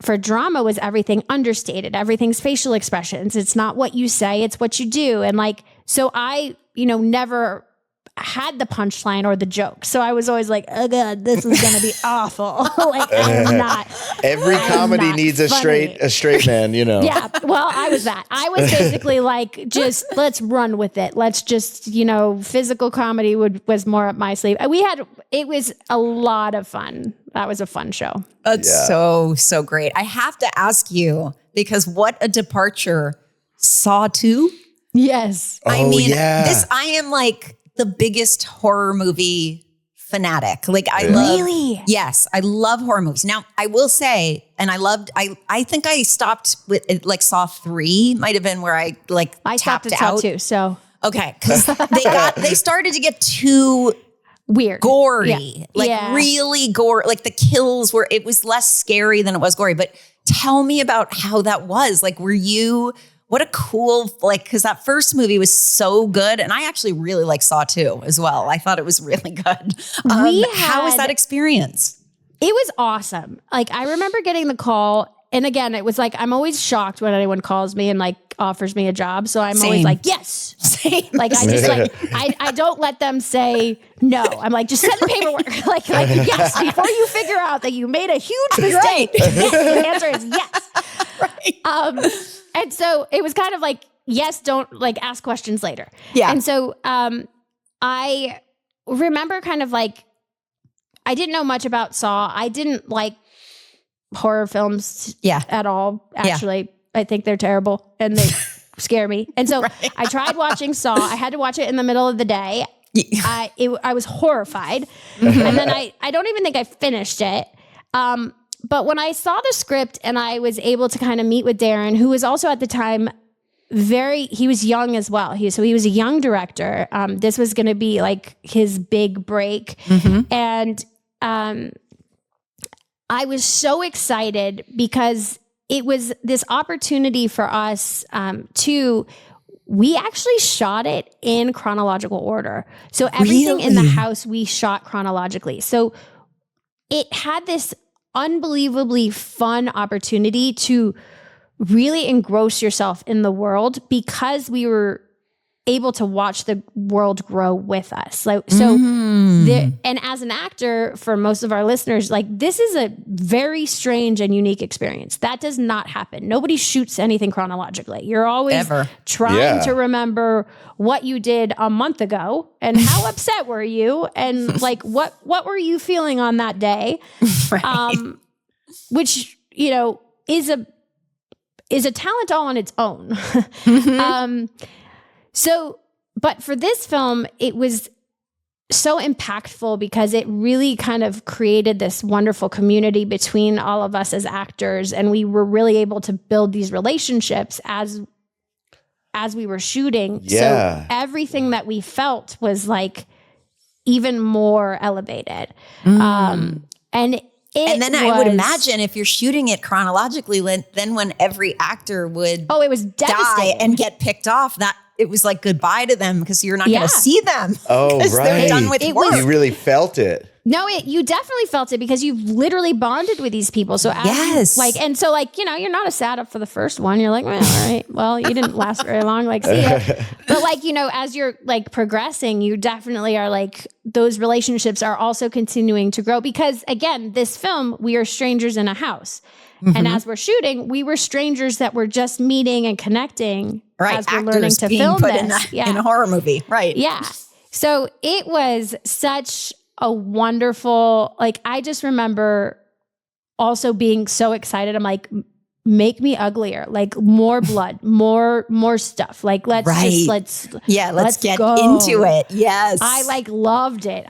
for drama was everything understated. Everything's facial expressions. It's not what you say, it's what you do. And like, so I, never had the punchline or the joke. So I was always like, oh God, this is going to be awful. Like, I'm not. every comedy not needs funny. a straight man, Yeah. Well, I was that. I was basically like, just let's run with it. Let's just, physical comedy was more up my sleeve. It was a lot of fun. That was a fun show. That's so great. I have to ask you, because what a departure. Saw 2? Yes. I am like the biggest horror movie fanatic. Like I love, yes, I love horror movies. Now I will say, and I think I stopped with like Saw 3 might've been where I stopped tapped at out. Saw 2. So okay. Cause they started to get too weird, gory, really gory. Like the kills it was less scary than it was gory, but tell me about how that was. Like, what a cool, like, because that first movie was so good. And I actually really like Saw 2 as well. I thought it was really good. How was that experience? It was awesome. Like, I remember getting the call. And again, it was like, I'm always shocked when anyone calls me and like offers me a job. So I'm always like, yes. Same. Like, I just like, I don't let them say no. I'm like, just send the paperwork. like yes, before you figure out that you made a huge mistake. Yes, the answer is yes. Right. And so it was kind of like, yes, don't like ask questions later. Yeah. And so I remember kind of like, I didn't know much about Saw. I didn't like horror films at all. Actually, I think they're terrible and they scare me. And so I tried watching Saw. I had to watch it in the middle of the day. I was horrified. And then I don't even think I finished it. But when I saw the script and I was able to kind of meet with Darren, who was also at the time he was young as well. He was a young director. This was going to be like his big break. And I was so excited because it was this opportunity for us we actually shot it in chronological order. So everything in the house we shot chronologically. So it had this unbelievably fun opportunity to really engross yourself in the world because we were able to watch the world grow with us. And as an actor, for most of our listeners, like, this is a very strange and unique experience. That does not happen. Nobody shoots anything chronologically. You're always trying to remember what you did a month ago and how upset were you and like what were you feeling on that day, which is a talent all on its own. But for this film, it was so impactful because it really kind of created this wonderful community between all of us as actors. And we were really able to build these relationships as we were shooting. Yeah. So everything that we felt was like even more elevated. And then I would imagine if you're shooting it chronologically, then when every actor would it was devastating. Die and get picked off, that it was like goodbye to them because you're not going to see them. Oh, right. They're done with work. You really felt it. No, you definitely felt it because you've literally bonded with these people. So you're not a sat up for the first one. You're like, well, all right, well, you didn't last very long. Like, see ya. But like, as you're like progressing, you definitely are like, those relationships are also continuing to grow because again, this film, we are strangers in a house. And as we're shooting, we were strangers that were just meeting and connecting as we're learning to film this. In a horror movie. Right. Yeah. So it was such a wonderful, like, I just remember also being so excited. I'm like, make me uglier, like more blood, more stuff. Like, let's get go. into it. Yes. I like loved it.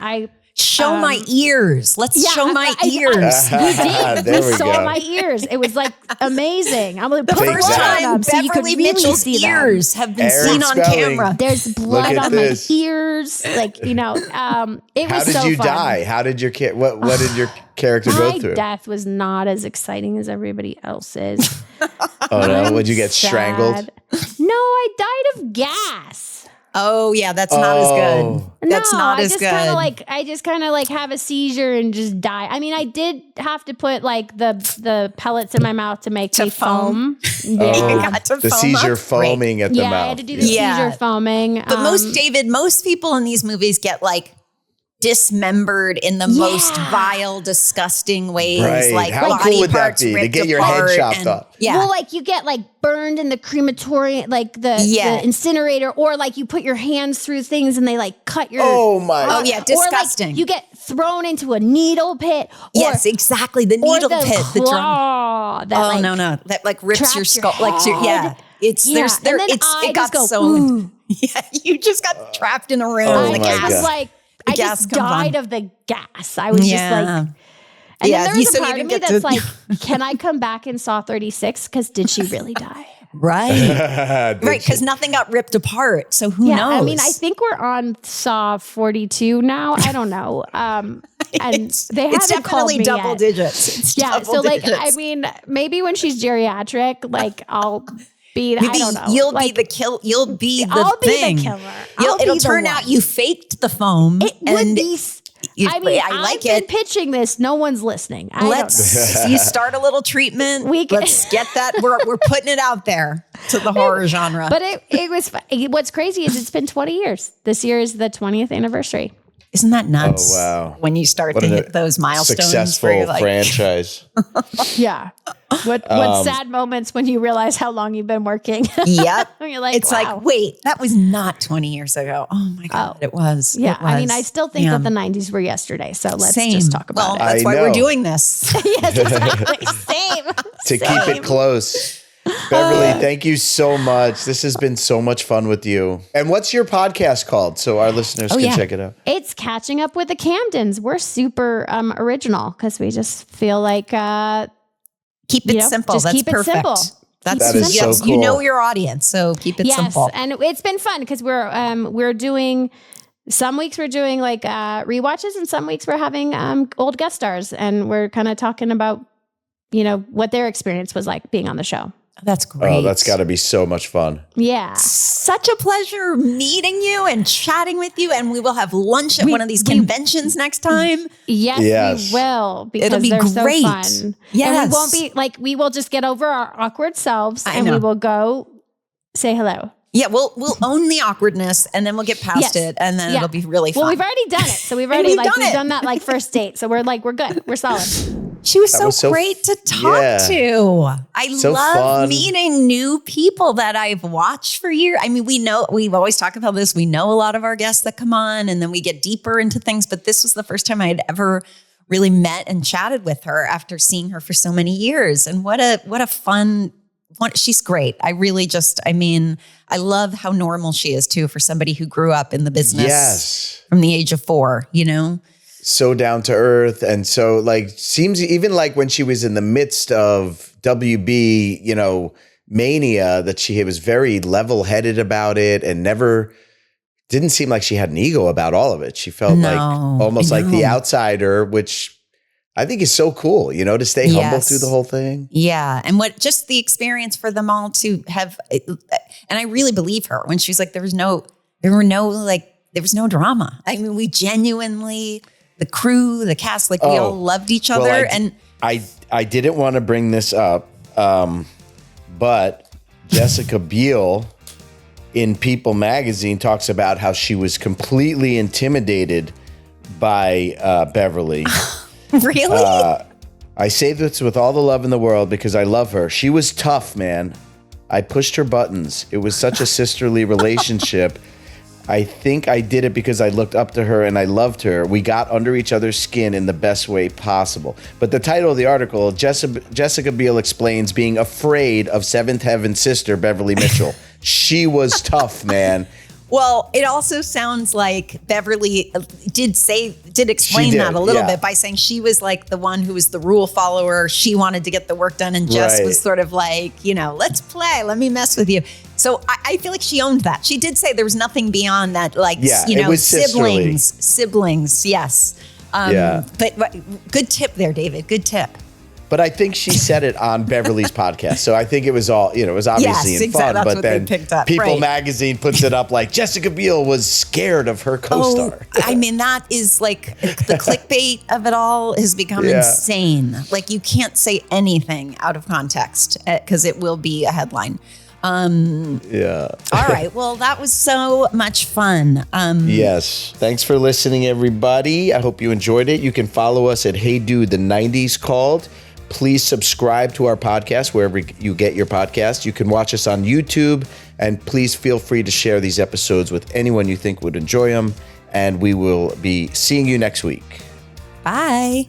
Show my ears. Let's show my ears. We did. We saw my ears. It was like amazing. I'm like, the first time Beverley Mitchell's ears have been seen on camera. There's blood on my ears. Like, it was so fun. How did you die? How did your what did your character go through? My death was not as exciting as everybody else's. Oh no, would you get strangled? No, I died of gas. Oh yeah, that's not as good. That's not as good. I just kind of like have a seizure and just die. I mean, I did have to put like the pellets in my mouth to make me foam. Yeah, the seizure foaming at the mouth. Yeah, I had to do the seizure foaming. But most people in these movies get like dismembered in the most vile, disgusting ways. Right. Like, how cool would that be to get your head chopped off? Yeah. Well, like you get like burned in the crematorium, like the incinerator, or like you put your hands through things and they like cut your. Oh my! Oh yeah, disgusting. Or like you get thrown into a needle pit. Yes, exactly. The needle pit. Claw that like rips your skull. It got so. Yeah, you just got trapped in a room. I just died of the gas. I was just like, and then there was a part of me that's like, can I come back in Saw 36? Because did she really die? Right. Because nothing got ripped apart. So who knows? I mean, I think we're on Saw 42 now. I don't know. And they haven't definitely double yet. digits. It's double digits. I mean, maybe when she's geriatric, like I'll be, Maybe I don't know. you'll like, be the kill. You'll be the I'll thing. be the killer. It'll turn out you faked the foam. It would be. I mean, I like I've been it. pitching this. No one's listening. Let's you start a little treatment. Let's get that. We're putting it out there to the horror genre. But it was. What's crazy is it's been 20 years. This year is the 20th anniversary. Isn't that nuts? Oh, wow. When you start to hit those milestones. Successful where you're like, franchise. Yeah. What sad moments when you realize how long you've been working. Yep. You're like, it's wow. like, wait, that was not 20 years ago. Oh my God, it was. Yeah. It was. I mean, I still think that the 90s were yesterday. So let's just talk about it. That's why we're doing this. Yes, exactly. Same. To keep it close. Beverly, thank you so much. This has been so much fun with you. And what's your podcast called so our listeners can check it out? It's Catching Up with the Camdens. We're super original because we just feel like keep it simple. Just That's keep perfect. it simple. That is so cool. You know your audience, so keep it simple. And it's been fun because we're doing. Some weeks we're doing like rewatches, and some weeks we're having old guest stars, and we're kind of talking about what their experience was like being on the show. That's great. Oh, that's got to be so much fun. Yeah. Such a pleasure meeting you and chatting with you. And we will have lunch at one of these conventions next time. Yes, we will. Because it'll be they're great. So fun. Yes. And we won't be like, we will just get over our awkward selves and we will go say hello. Yeah, we'll own the awkwardness and then we'll get past it and then it'll be really fun. Well, we've already done it. So we've already we've done that like first date. So we're good. We're solid. She was so great to talk to. I love fun. meeting new people that I've watched for years. I mean, we've always talked about this. We know a lot of our guests that come on and then we get deeper into things. But this was the first time I had ever really met and chatted with her after seeing her for so many years. And what a fun she's great. I really I love how normal she is too for somebody who grew up in the business from the age of 4, So down to earth. And so seems even like when she was in the midst of WB, mania, that she was very level headed about it and didn't seem like she had an ego about all of it. She felt almost like the outsider, which I think is so cool, to stay humble through the whole thing. Yeah. And just the experience for them all to have, and I really believe her when she's like, there was no drama. I mean, we genuinely, the crew, the cast, we all loved each other. Well, and I didn't want to bring this up, but Jessica Biel in People magazine talks about how she was completely intimidated by Beverly. Really? I say this with all the love in the world because I love her. She was tough, man. I pushed her buttons. It was such a sisterly relationship. I think I did it because I looked up to her and I loved her. We got under each other's skin in the best way possible. But the title of the article, Jessica Biel explains being afraid of Seventh Heaven sister Beverley Mitchell. She was tough, man. Well, it also sounds like Beverly did explain that a little bit by saying she was like the one who was the rule follower. She wanted to get the work done and Jess was sort of like, let's play. Let me mess with you. So I feel like she owned that. She did say there was nothing beyond that, it was siblings. Yes. But good tip there, David. Good tip. But I think she said it on Beverly's podcast. So I think it was all, it was obviously in fun. That's but what then they picked up. People magazine puts it up like Jessica Biel was scared of her co-star. I mean, that is like the clickbait of it all has become insane. Like you can't say anything out of context because it will be a headline. All right. Well, that was so much fun. Yes. Thanks for listening, everybody. I hope you enjoyed it. You can follow us at Hey Dude, the 90s Called. Please subscribe to our podcast wherever you get your podcast. You can watch us on YouTube, and please feel free to share these episodes with anyone you think would enjoy them. And we will be seeing you next week. Bye.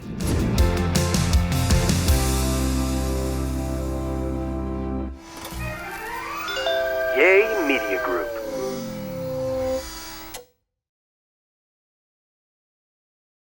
Yay Media Group.